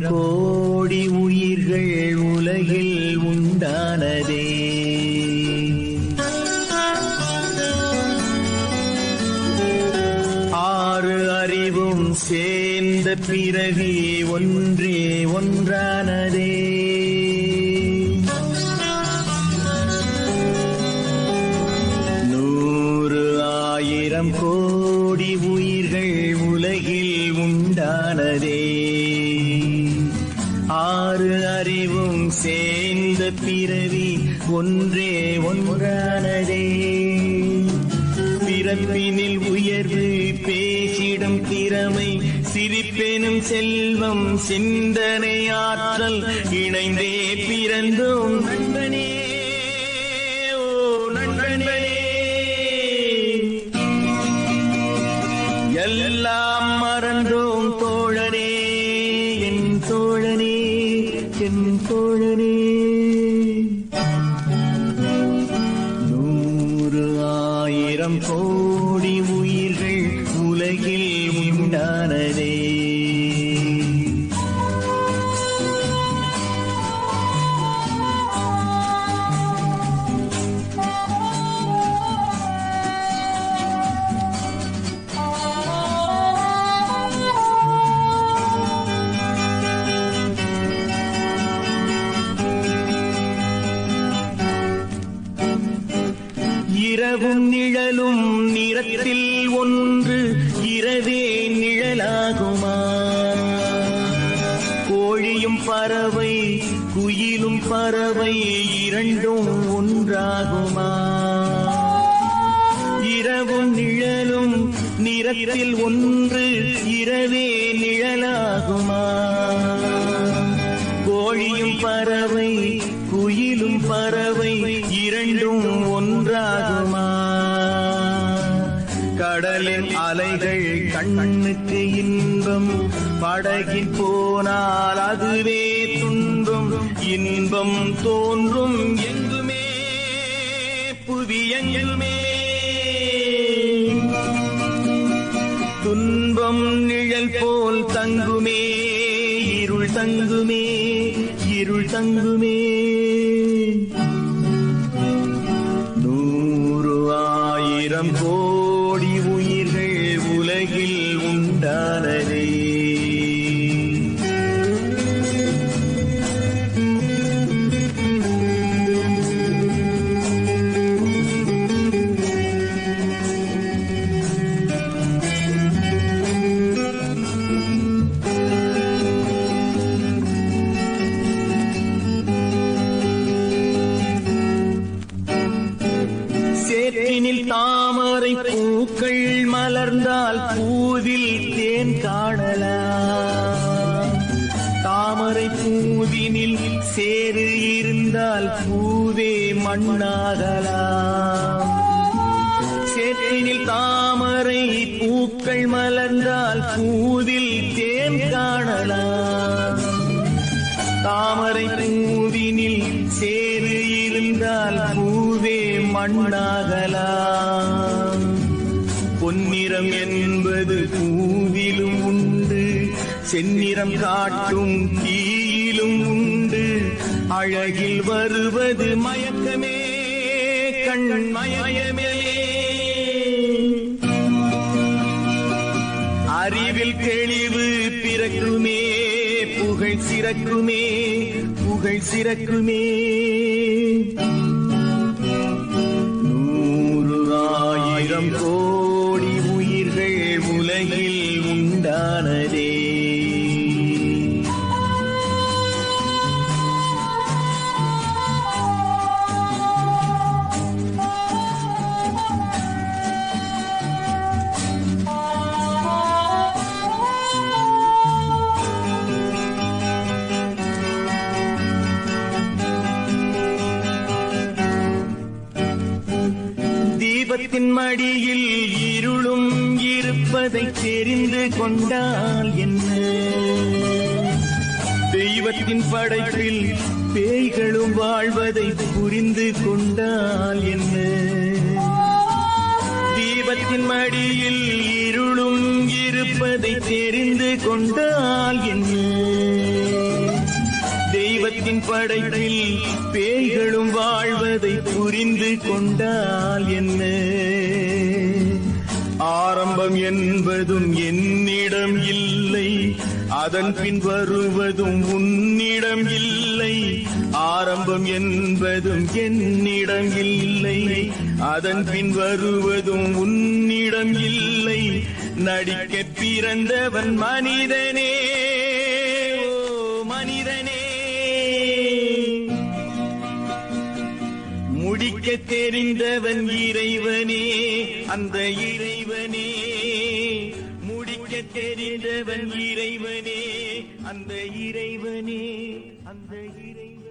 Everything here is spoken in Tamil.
கோடி உயிர்கள் உலகில் உண்டானதே. ஆறு அறிவும் சேர்ந்த பிறவி ஒன்றே ஒன்றானதே. கோடி உயிர்கள் உலகில் உண்டானதே. ஆறு அறிவும் சேர்ந்த பிறவி ஒன்றே ஒன்றானதே. பிறப்பினில் உயர்வு பேசிடும் திறமை சிரிப்பெனும் செல்வம் சிந்தனை ஆற்றல் இணைந்தே பிறந்தோம் நண்பனே. ஓ நண்பனே, எல்லாம் மறந்தோம் தோழனே, என் தோழனே, என் தோழனே. 100,000 கோடி உயிர்கள் உலகில் உண்டானதே. இரவும் நிழலும் நிறத்தில் ஒன்று இரவே நிழலாகுமா? கோழியும் பறவை குயிலும் பறவை இரண்டும் ஒன்றாகுமா? இரவும் நிழலும் நிறத்தில் ஒன்று இரவே நிழலாகுமா? கோழியும் பறவை குயிலும் பறவை இரண்டும் ஒன்றாகுமா? கடலின் அலைகள் கண்ணுக்கு இன்பம், படகில் போனால் அதுவே துன்பம். இன்பம் தோன்றும் எங்குமே புவியெங்குமே, துன்பம் நிழல் போல் தங்குமே, இருள் தங்குமே, இருள் தங்குமே. 100,000 கோடி உயிர்கள் உலகில் உண்டானதே. சேற்றினில் தாமரை பூக்கள் மலர்ந்தால் பூவில் தேன் காணலாம். தாமரை பூவினில் சேறு இருந்தால் பூவே மண்ணாகலாம். சேற்றினில் தாமரை பூக்கள் மலர்ந்தால் பூவில் தேன் காணலாம். தாமரை பூவினில் சேறு இருந்தால் பூவே மண்ணாகலாம். பொன்னிறம் என்பது பூவிலும் உண்டு, செந்நிறம் காட்டும் தீயிலும் உண்டு. அழகில் வருவது மயக்கமே, கண் மயமே. அறிவில் தெளிவு பிறக்குமே, புகழ் சிறக்குமே, புகழ் சிறக்குமே. 100,000 கோடி உயிர்கள் உலகில் உண்டானதே. தீபத்தின் மடியில் இருளும் இருப்பதை தெரிந்து கொண்டால் என்ன? தெய்வத்தின் படைப்பில் பேய்களும் வாழ்வதை புரிந்து கொண்டால் என்ன? தீபத்தின் மடியில் இருளும் இருப்பதை தெரிந்து கொண்டால் என்ன? தெய்வத்தின் படைப்பில் பேய்களும் வாழ்வதை புரிந்து கொண்டால் என்ன? ஆரம்பம் என்பதும் என்னிடம் இல்லை, அதன் பின் வருவதும் உன்னிடம் இல்லை. ஆரம்பம் என்பதும் என்னிடம் இல்லை, அதன் பின் வருவதும் உன்னிடம் இல்லை. நடிக்க பிறந்தவன் மனிதனே, ஓ மனிதனே, முடிக்க தெரிந்தவன் இறைவனே, அந்த இறைவனே. முடிக்க தெரிந்தவன் இறைவனே, அந்த இறைவனே, அந்த இறைவனே.